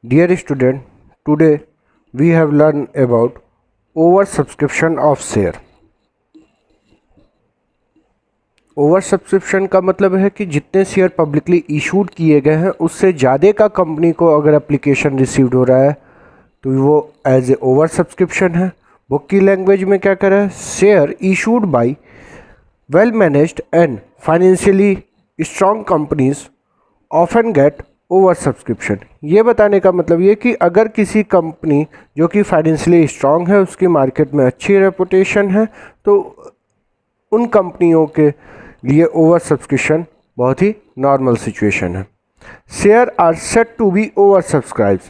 Dear student, today we have learned about oversubscription of share. Oversubscription का मतलब है कि जितने शेयर पब्लिकली इशूड किए गए हैं उससे ज़्यादा का कंपनी को अगर एप्लीकेशन रिसीव्ड हो रहा है तो वो एज ए ओवरसब्सक्रिप्शन है. बुक की लैंग्वेज में क्या कर रहा है? Share issued by well managed and financially strong companies often get over subscription. ये बताने का मतलब ये कि अगर किसी कंपनी जो कि फाइनेंशियली स्ट्रॉन्ग है, उसकी मार्केट में अच्छी रेपुटेशन है, तो उन कंपनियों के लिए ओवर सब्सक्रिप्शन बहुत ही नॉर्मल सिचुएशन है. Share are set to be over subscribe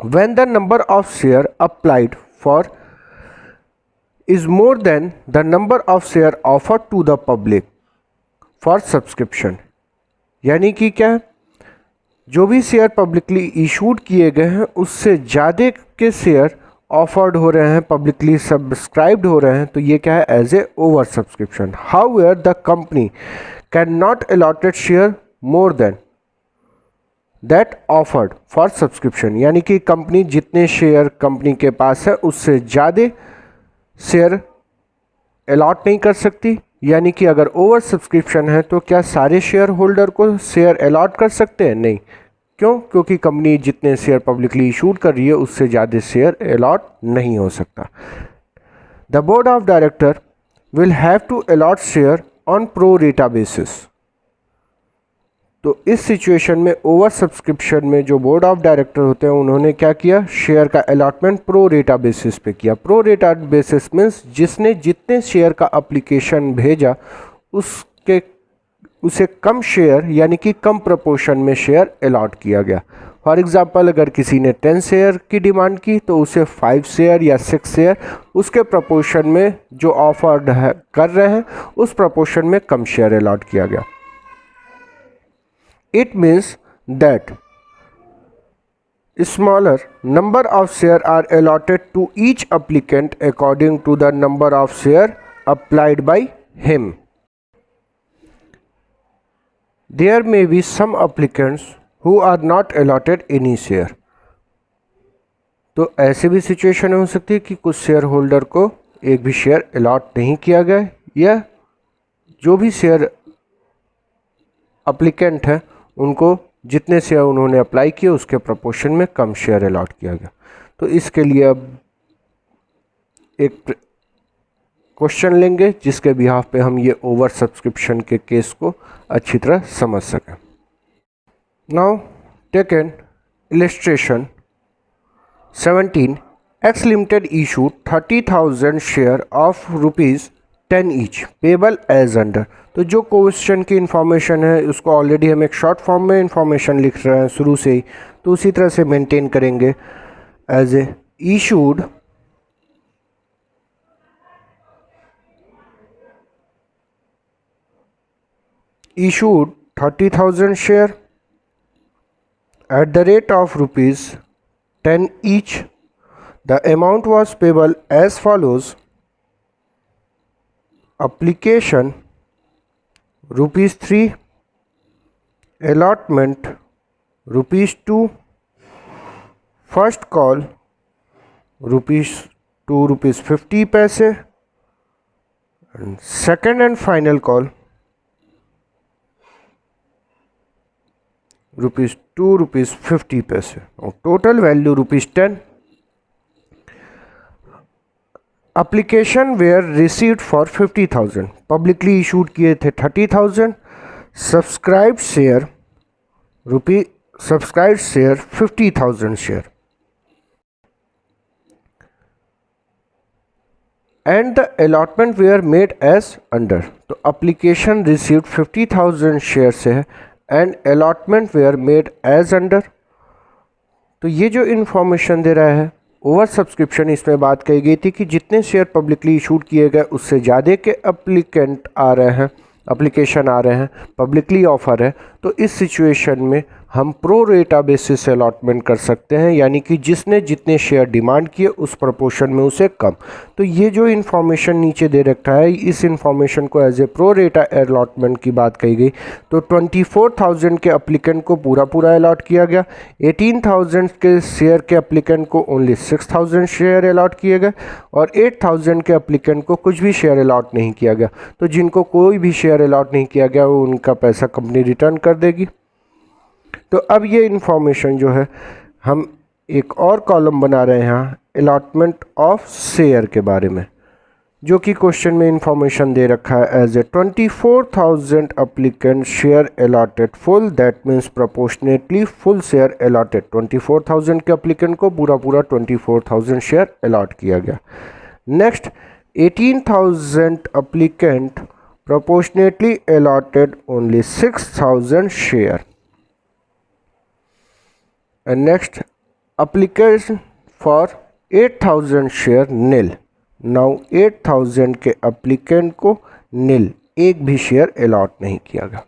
when the number of share applied for is more than the number of share offered to the public for subscription. यानी कि क्या है, जो भी share publicly issued किए गए हैं उससे ज़्यादा के शेयर ऑफर्ड हो रहे हैं, पब्लिकली सब्सक्राइब्ड हो रहे हैं, तो ये क्या है? As a over subscription. However the company can not allotted share more than that offered for subscription. यानी कि कंपनी जितने शेयर कंपनी के पास है उससे ज़्यादा शेयर अलॉट नहीं कर सकती. यानी कि अगर ओवर सब्सक्रिप्शन है तो क्या सारे शेयर होल्डर को शेयर अलॉट कर सकते हैं? नहीं. क्यों? क्योंकि कंपनी जितने शेयर पब्लिकली इशूड कर रही है उससे ज़्यादा शेयर अलॉट नहीं हो सकता. The board of director will have to allot share on pro rata basis. तो इस सिचुएशन में ओवर सब्सक्रिप्शन में जो बोर्ड ऑफ डायरेक्टर होते हैं उन्होंने क्या किया? शेयर का अलॉटमेंट प्रो रेटा बेसिस पे किया. प्रो रेटा बेसिस मीन्स जिसने जितने शेयर का एप्लीकेशन भेजा उसे कम शेयर यानी कि कम प्रपोर्शन में शेयर अलॉट किया गया. फॉर एग्जांपल, अगर किसी ने 10 शेयर की डिमांड की तो उसे 5 शेयर या 6 शेयर उसके प्रपोर्शन में जो ऑफर्ड है कर रहे हैं उस प्रपोर्शन में कम शेयर अलॉट किया गया. It means that smaller number of shares are allotted to each applicant according to the number of shares applied by him. There may be some applicants who are not allotted any share. तो ऐसे भी situation हो सकती है कि कुछ share holder को एक भी शेयर अलॉट नहीं किया गया, या जो भी शेयर अप्लीकेंट है उनको जितने शेयर उन्होंने अप्लाई किए उसके प्रपोर्शन में कम शेयर अलॉट किया गया. तो इसके लिए अब एक क्वेश्चन लेंगे जिसके बिहाफ पे हम ये ओवर सब्सक्रिप्शन के केस को अच्छी तरह समझ सकें. Now take an illustration. 17 X limited issued 30,000 share of ₹10 each payable as under. तो जो क्वेश्चन की इन्फॉर्मेशन है उसको ऑलरेडी हम एक शॉर्ट फॉर्म में इन्फॉर्मेशन लिख रहे हैं शुरू से ही, तो उसी तरह से मेंटेन करेंगे. As a issued issued 30,000 share at the rate of ₹10 each. The amount was payable as follows: application ₹3, allotment ₹2, first call ₹2.50, and second and final call ₹2.50 और total value ₹10. Application were received for 50,000. Publicly issued किए थे 30,000. Subscribed share 50,000 share and the allotment were made as under. तो application received 50,000 share से है and allotment were made as under. तो ये जो information दे रहा है ओवर सब्सक्रिप्शन, इसमें बात कही गई थी कि जितने शेयर पब्लिकली इशूड किए गए उससे ज़्यादा के एप्लीकेंट आ रहे हैं, एप्लीकेशन आ रहे हैं, पब्लिकली ऑफर है, तो इस सिचुएशन में हम प्रो रेटा बेसिस से अलॉटमेंट कर सकते हैं, यानी कि जिसने जितने शेयर डिमांड किए उस प्रपोर्शन में उसे कम। तो ये जो इन्फॉर्मेशन नीचे दे रखा है, इस इन्फॉर्मेशन को as a pro rata allotment की बात कही गई। तो 24,000 के अप्लीकेंट को पूरा पूरा अलॉट किया गया, 18,000 के शेयर के अप्लीकेंट को ओनली 6,000 शेयर अलॉट किए गए, और 8,000 के अप्लीकेंट को कुछ भी शेयर अलॉट नहीं किया गया। तो जिनको कोई भी शेयर अलॉट नहीं किया गया वो उनका पैसा कंपनी रिटर्न कर देगी। तो अब ये इन्फॉर्मेशन जो है, हम एक और कॉलम बना रहे हैं यहाँ अलॉटमेंट ऑफ शेयर के बारे में, जो कि क्वेश्चन में इन्फॉर्मेशन दे रखा है as a 24,000 applicant share allotted full, that means proportionately full share allotted. 24,000 के अप्लीकेंट को पूरा पूरा 24,000 शेयर अलॉट किया गया। Next 18,000 applicant proportionately allotted only 6,000 share. And next application for 8,000 share nil। Now 8,000 के applicant को nil, एक भी शेयर अलॉट नहीं किया गया।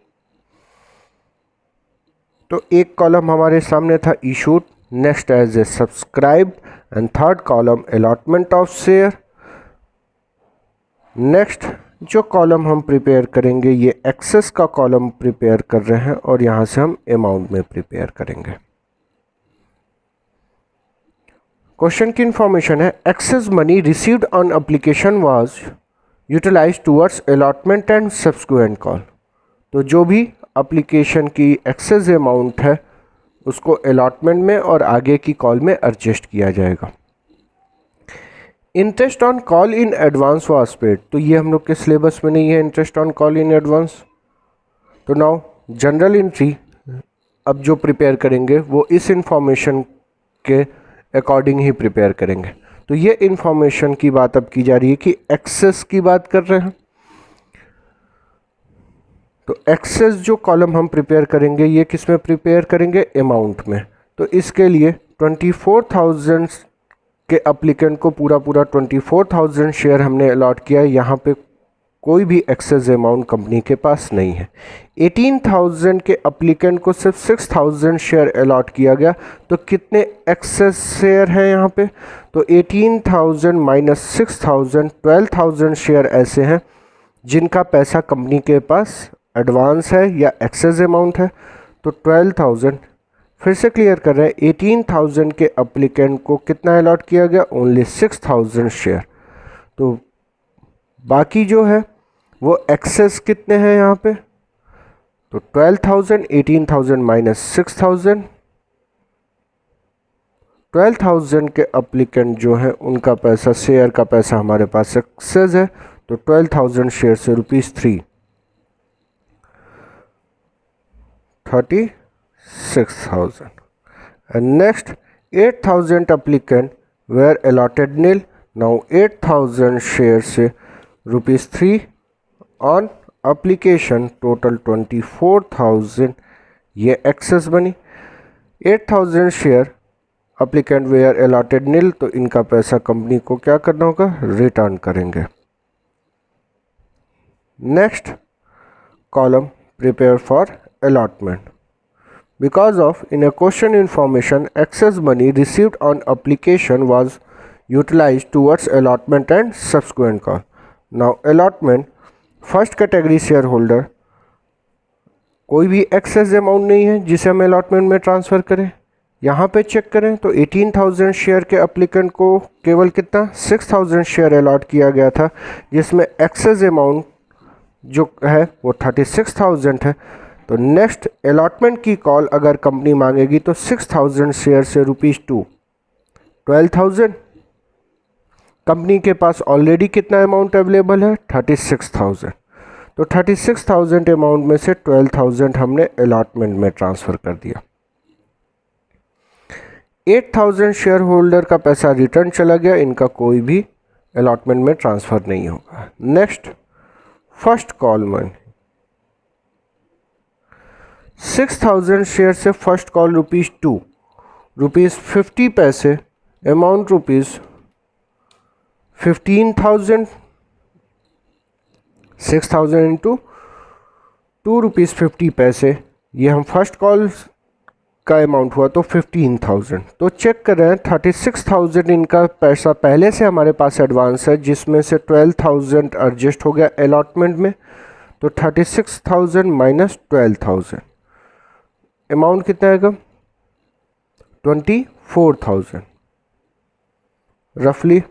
तो एक कॉलम हमारे सामने था issued, next as a subscribe, and third column allotment of share. Next जो कॉलम हम प्रिपेयर करेंगे ये एक्सेस का कॉलम प्रिपेयर कर रहे हैं, और यहाँ से हम अमाउंट में प्रिपेयर करेंगे। क्वेश्चन की इंफॉर्मेशन है, excess money received on application was utilised towards allotment and subsequent call. तो जो भी एप्लीकेशन की एक्सेस अमाउंट है उसको अलॉटमेंट में और आगे की कॉल में एडजस्ट किया जाएगा। Interest on call in advance was paid, तो ये हम लोग के सिलेबस में नहीं है interest on call in advance. तो नाउ जनरल एंट्री अब जो प्रिपेयर करेंगे वो इस इंफॉर्मेशन के अकॉर्डिंग ही प्रिपेयर करेंगे। तो ये इंफॉर्मेशन की बात अब की जा रही है कि एक्सेस की बात कर रहे हैं। तो एक्सेस जो कॉलम हम प्रिपेयर करेंगे ये किस में प्रिपेयर करेंगे, अमाउंट में। तो इसके लिए 24,000 के अप्लीकेंट को पूरा पूरा 24,000 शेयर हमने अलॉट किया है। यहाँ पे कोई भी एक्सेस अमाउंट कंपनी के पास नहीं है। 18,000 के अप्लीकेंट को सिर्फ 6,000 शेयर अलॉट किया गया। तो कितने एक्सेस शेयर हैं यहाँ पे, तो 18,000 माइनस 6,000, 12,000 शेयर ऐसे हैं जिनका पैसा कंपनी के पास एडवांस है या एक्सेस अमाउंट है। तो 12,000 फिर से क्लियर कर रहे हैं, 18,000 के अप्लीकेंट को कितना अलॉट किया गया, ओनली 6,000 शेयर। तो बाकी जो है वो एक्सेस कितने हैं यहाँ पे, तो 12,000, 18,000 माइनस 6,000, 12,000 के अप्लीकेंट जो है उनका पैसा, शेयर का पैसा हमारे पास एक्सेस है। तो 12,000 शेयर से ₹3 36,000। And next 8,000 applicant were allotted nil. Now 8,000 share से ₹3 ऑन एप्लीकेशन, टोटल 24,000 ये एक्सेस बनी। 8,000 शेयर अप्लीकेंट वेयर अलॉटेड नील, तो इनका पैसा कंपनी को क्या करना होगा, रिटर्न करेंगे। Next column prepare for allotment. Because of in a question information excess money received on application was utilized towards allotment and subsequent call. Now allotment, first category share holder, कोई भी excess amount नहीं है जिसे हम allotment में transfer करें। यहाँ पे चेक करें तो 18,000 शेयर के अप्लीकेंट को केवल कितना, 6,000 शेयर अलॉट किया गया था, जिसमें एक्सेस अमाउंट जो है वो 36,000 है। तो नेक्स्ट अलॉटमेंट की कॉल अगर कंपनी मांगेगी तो 6,000 शेयर से ₹2, 12,000। कंपनी के पास ऑलरेडी कितना अमाउंट अवेलेबल है, 36,000। तो 36,000 अमाउंट में से 12,000 हमने अलॉटमेंट में ट्रांसफ़र कर दिया। 8,000 शेयर होल्डर का पैसा रिटर्न चला गया, इनका कोई भी अलॉटमेंट में ट्रांसफ़र नहीं होगा। Next first call money, 6,000 share से फर्स्ट कॉल ₹2, ₹50 अमाउंट ₹15,000, 6,000 इंटू ₹2.50, ये हम फर्स्ट कॉल का अमाउंट हुआ तो 15,000। तो चेक कर रहे हैं 36,000 इनका पैसा पहले से हमारे पास एडवांस है, जिसमें से 12,000 एडजस्ट हो गया अलॉटमेंट में। तो 36,000 माइनस 12,000 अमाउंट कितना आएगा 24,000 रफली।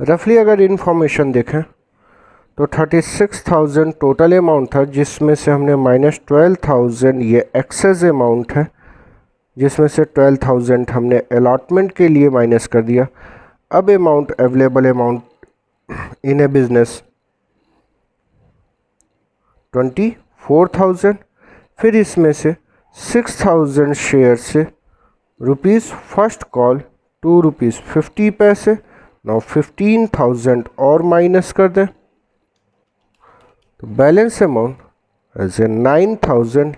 रफली अगर इन्फॉर्मेशन देखें तो 36,000 टोटल अमाउंट था, जिसमें से हमने माइनस 12,000 ये एक्सेस अमाउंट है, जिसमें से 12,000 हमने अलॉटमेंट के लिए माइनस कर दिया। अब amount available amount in A business 24,000। फिर इसमें से 6,000 शेयर से रुपीज़ फर्स्ट कॉल ₹2.50। नाउ 15,000 और माइनस कर दें तो बैलेंस अमाउंट एज ए 9,000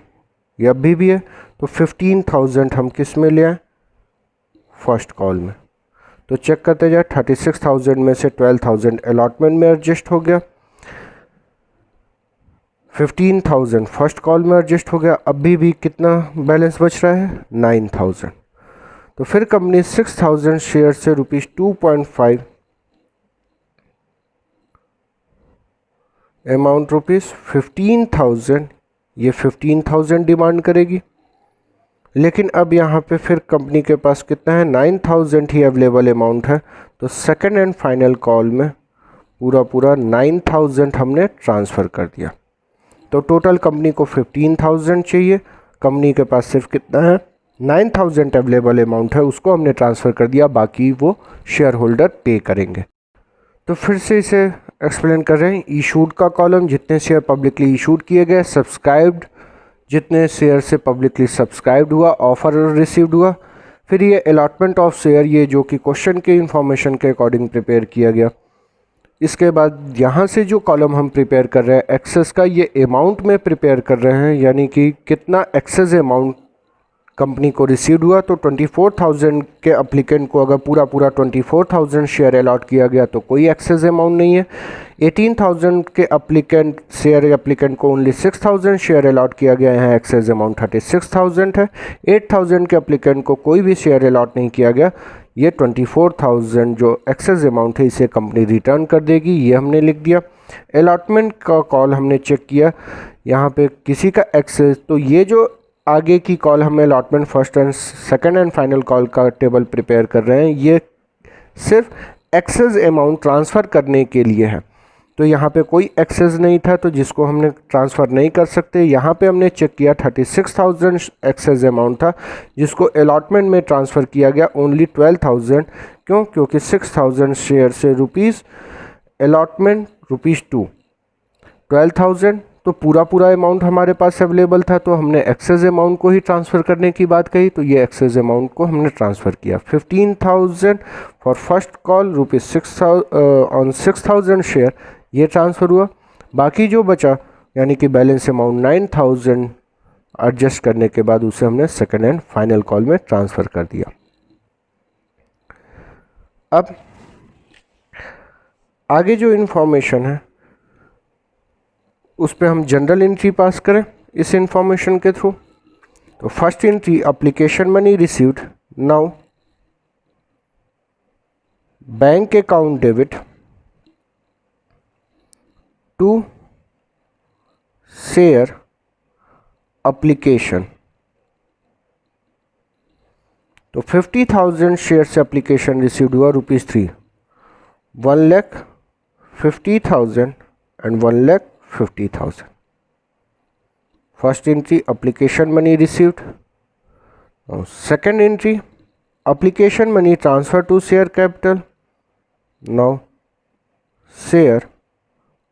ये अभी भी है। तो 15,000 हम किस में ले आए फर्स्ट कॉल में। तो चेक करते जाए 36,000 में से 12,000 अलॉटमेंट में एडजस्ट हो गया, 15,000 फर्स्ट कॉल में एडजस्ट हो गया, अभी भी कितना बैलेंस बच रहा है 9,000। तो फिर कंपनी 6,000 शेयर से ₹2.5 अमाउंट ₹15,000 ये 15,000 डिमांड करेगी। लेकिन अब यहाँ पे फिर कंपनी के पास कितना है 9,000 ही अवेलेबल अमाउंट है। तो सेकंड एंड फाइनल कॉल में पूरा 9,000 हमने ट्रांसफ़र कर दिया। तो टोटल कंपनी को 15,000 चाहिए, कंपनी के पास सिर्फ कितना है 9,000 अवेलेबल अमाउंट है, उसको हमने ट्रांसफ़र कर दिया, बाकी वो शेयर होल्डर पे करेंगे। तो फिर से इसे एक्सप्लेन कर रहे हैं। इशूड का कॉलम जितने शेयर पब्लिकली इशूड किए गए, सब्सक्राइब्ड जितने शेयर से पब्लिकली सब्सक्राइब्ड हुआ, ऑफर रिसीव्ड हुआ। फिर ये अलॉटमेंट ऑफ शेयर, ये जो कि क्वेश्चन के इंफॉर्मेशन के अकॉर्डिंग प्रिपेयर किया गया। इसके बाद यहाँ से जो कॉलम हम प्रिपेयर कर रहे हैं एक्सेस का, ये अमाउंट में प्रिपेयर कर रहे हैं, यानी कि कितना एक्सेस अमाउंट कंपनी को रिसीव हुआ। तो 24,000 के अप्लीकेंट को अगर पूरा 24,000 शेयर अलॉट किया गया तो कोई एक्सेस अमाउंट नहीं है। 18,000 के अप्लीकेंट को ओनली 6,000 शेयर अलॉट किया गया है, एक्सेस अमाउंट 36,000 है। 8,000 के अप्लीकेंट को कोई भी शेयर अलॉट नहीं किया गया, ये 24,000 जो एक्सेस अमाउंट है इसे कंपनी रिटर्न कर देगी, ये हमने लिख दिया। अलॉटमेंट का कॉल हमने चेक किया, यहाँ पे किसी का एक्सेस, तो ये जो आगे की कॉल हमें allotment first and second and final call का टेबल प्रिपेयर कर रहे हैं, ये सिर्फ एक्सेस अमाउंट ट्रांसफ़र करने के लिए है। तो यहाँ पे कोई एक्सेस नहीं था, तो जिसको हमने ट्रांसफ़र नहीं कर सकते। यहाँ पे हमने चेक किया 36,000 एक्सेस अमाउंट था, जिसको अलॉटमेंट में ट्रांसफ़र किया गया ओनली 12,000। क्यों? क्योंकि 6,000 शेयर से रुपीज़ अलॉटमेंट ₹2 12,000, तो पूरा अमाउंट हमारे पास अवेलेबल था, तो हमने एक्सेस अमाउंट को ही ट्रांसफ़र करने की बात कही। तो ये एक्सेस अमाउंट को हमने ट्रांसफ़र किया। 15,000 for first call on 6,000 share, ये ट्रांसफ़र हुआ। बाकी जो बचा यानी कि बैलेंस अमाउंट 9,000 एडजस्ट करने के बाद उसे हमने सेकेंड एंड फाइनल कॉल में ट्रांसफ़र कर दिया। अब आगे जो इन्फॉर्मेशन है उस पर हम जनरल एंट्री पास करें इस इंफॉर्मेशन के थ्रू। तो first entry application money received, now bank account debit to share application. तो 50,000 शेयर से एप्लीकेशन रिसीव्ड हुआ ₹3, 1,50,000 and 1,50,000। First entry application money received. Second entry application money transfer to share capital. Now share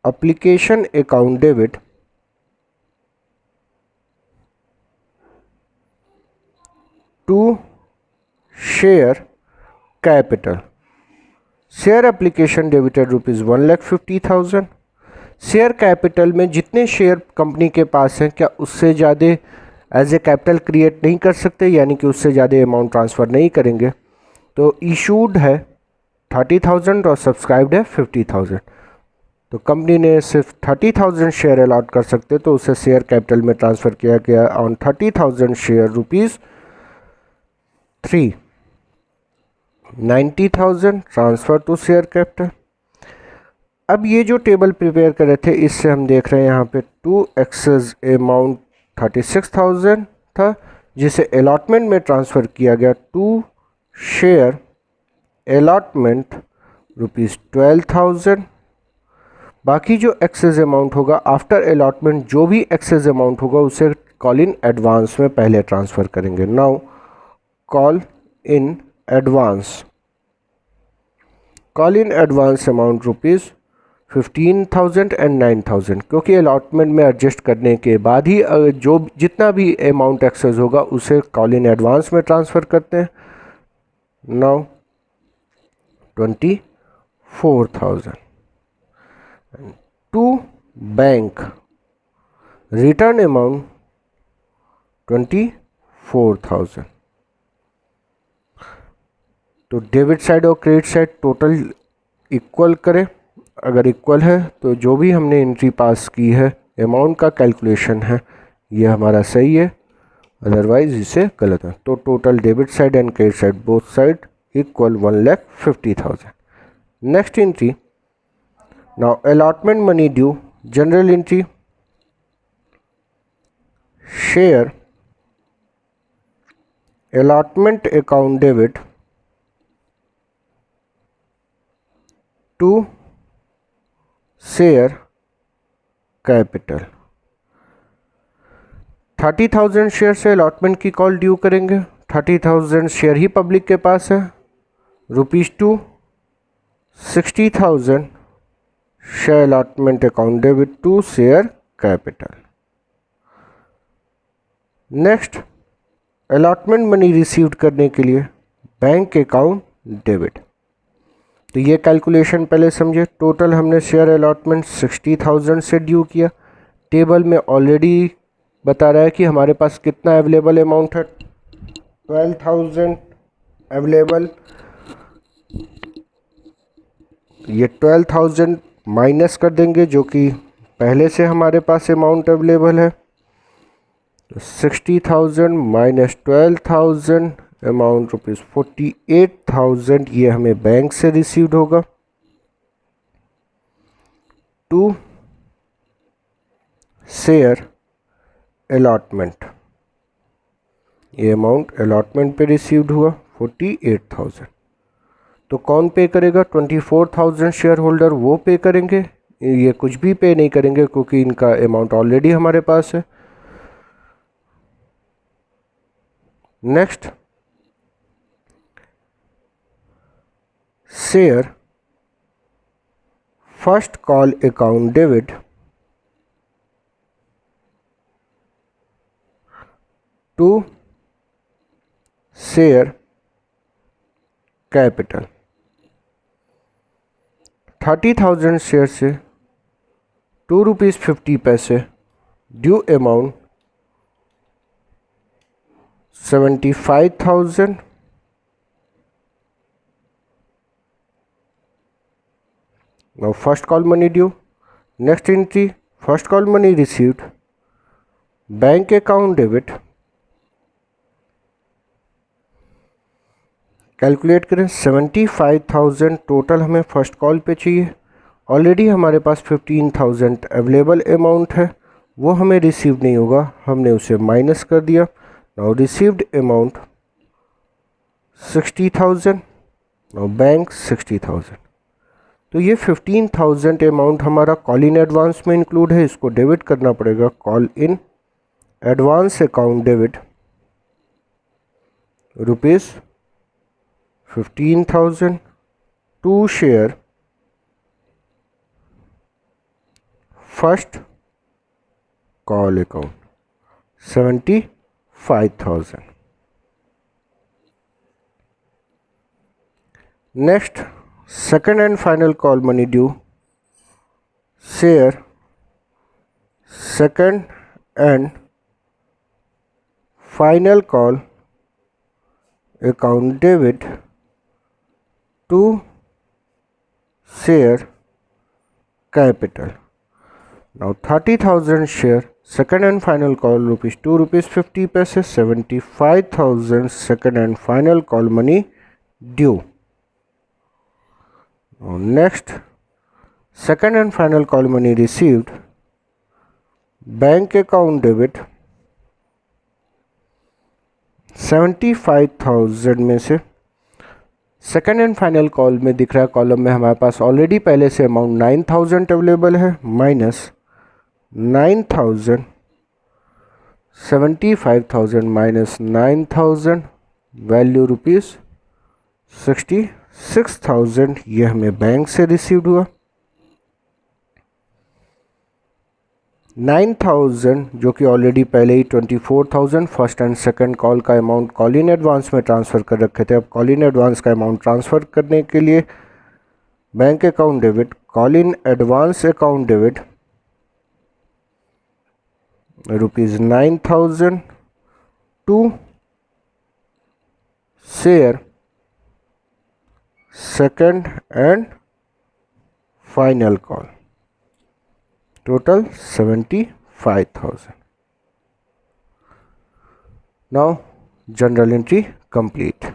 application account debit to share capital. Share application debited ₹1,50,000। Share capital में जितने share company के पास हैं, क्या उससे ज़्यादा as a capital create नहीं कर सकते, यानी कि उससे ज़्यादा अमाउंट ट्रांसफ़र नहीं करेंगे। तो इशूड है 30,000 और सब्सक्राइब्ड है 50,000। तो कंपनी ने सिर्फ 30,000 शेयर अलॉट कर सकते, तो उसे शेयर कैपिटल में ट्रांसफ़र किया गया on 30,000 share ₹3 90,000 transfer to share capital. अब ये जो टेबल प्रिपेयर कर रहे थे, इससे हम देख रहे हैं यहाँ पे 2x अमाउंट 36,000 था, जिसे अलॉटमेंट में ट्रांसफ़र किया गया 2 शेयर अलॉटमेंट ₹12,000। बाकी जो एक्सेस अमाउंट होगा आफ्टर अलॉटमेंट, जो भी एक्सेस अमाउंट होगा उसे कॉल इन एडवांस में पहले ट्रांसफ़र करेंगे। Now call in advance amount ₹15,000 and 9,000, क्योंकि अलॉटमेंट में एडजस्ट करने के बाद ही जो जितना भी अमाउंट एक्सेस होगा उसे कॉल इन एडवांस में ट्रांसफ़र करते हैं। Now 24,000 to bank return amount 24,000। तो डेबिट साइड और क्रेडिट साइड टोटल इक्वल करें। अगर इक्वल है तो जो भी हमने एंट्री पास की है अमाउंट का कैलकुलेशन है ये हमारा सही है, अदरवाइज इसे गलत है। तो total debit side and credit side both side equal 1,50,000। Next entry, now allotment money due, general entry, share allotment account debit to share capital। 30,000 share से अलॉटमेंट की कॉल ड्यू करेंगे। 30,000 शेयर ही पब्लिक के पास है। ₹2 60,000 share allotment account debit to share capital. Next, allotment money received करने के लिए bank account debit. तो ये कैलकुलेशन पहले समझे। टोटल हमने शेयर अलॉटमेंट 60,000 से ड्यू किया। टेबल में ऑलरेडी बता रहा है कि हमारे पास कितना अवेलेबल अमाउंट है, 12,000 अवेलेबल। ये 12,000 माइनस कर देंगे जो कि पहले से हमारे पास अमाउंट अवेलेबल है। तो 60,000 माइनस 12,000 अमाउंट ₹48,000 ये हमें बैंक से रिसीव्ड होगा। टू शेयर अलॉटमेंट, ये अमाउंट अलॉटमेंट पे रिसीव्ड हुआ 48,000। तो कौन पे करेगा? 24,000 शेयर होल्डर वो पे करेंगे। ये कुछ भी पे नहीं करेंगे क्योंकि इनका अमाउंट ऑलरेडी हमारे पास है। Next, share first call account debit to share capital. 30,000 share से ₹2.50 due amount 75,000। Now first call money due. Next entry, first call money received, bank account debit। Calculate करें, 75,000 टोटल हमें फर्स्ट कॉल पे चाहिए। Already हमारे पास 15,000 available amount है, वो हमें receive नहीं होगा, हमने उसे माइनस कर दिया। Now received amount 60,000, now bank 60,000। तो ये 15,000 अमाउंट हमारा कॉल इन एडवांस में इंक्लूड है, इसको डेबिट करना पड़ेगा। Call in advance account debit ₹15,000 to share first call account 75,000। Next, second and final call money due, share second and final call account debit to share capital. Now 30,000 share second and final call rupees 2 rupees 50 paise, 75,000 second and final call money due. Now next, second and final call money received, bank account debit 75,000 में से second and final call में दिख रहा है column में हमारे पास already पहले से अमाउंट 9,000 अवेलेबल है, माइनस 9,000, 75,000 माइनस 9,000, वैल्यू रुपीज़ 66,000, ये हमें बैंक से रिसीव्ड हुआ। 9,000 जो कि ऑलरेडी पहले ही 24,000 फर्स्ट एंड सेकंड कॉल का अमाउंट कॉल इन एडवांस में ट्रांसफ़र कर रखे थे। अब कॉल इन एडवांस का अमाउंट ट्रांसफ़र करने के लिए bank account debit, call in advance account debit rupees 9,000 to share second and final call, total 75,000. Now journal entry complete.